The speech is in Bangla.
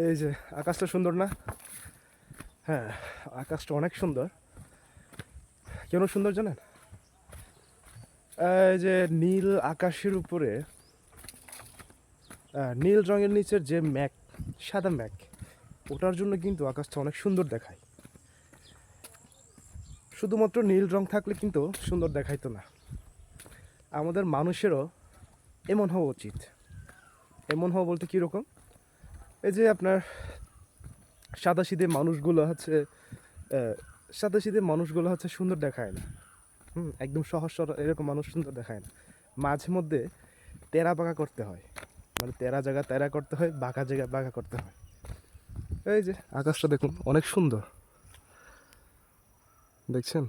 এই যে আকাশটা সুন্দর না? হ্যাঁ, আকাশটা অনেক সুন্দর। কেন সুন্দর জানেন? এই যে নীল আকাশের উপরে নীল রঙের নিচের যে মেঘ, সাদা মেঘ, ওটার জন্য কিন্তু আকাশটা অনেক সুন্দর দেখায়। শুধুমাত্র নীল রং থাকলে কিন্তু সুন্দর দেখাইতো না। আমাদের মানুষেরও এমন হওয়া উচিত। এমন হওয়া বলতে কীরকম? এই যে আপনার সাদাসিধে মানুষগুলো হচ্ছে সাদাসিধে মানুষগুলো হচ্ছে সুন্দর দেখায় না। একদম সহজ সরল এরকম মানুষ সুন্দর দেখায় না। মাঝে মধ্যে তেরা বাঁকা করতে হয়, মানে তেরা জায়গা তেরা করতে হয়, বাঁকা জায়গা বাঁকা করতে হয়। এই যে আকাশটা দেখুন, অনেক সুন্দর, দেখছেন?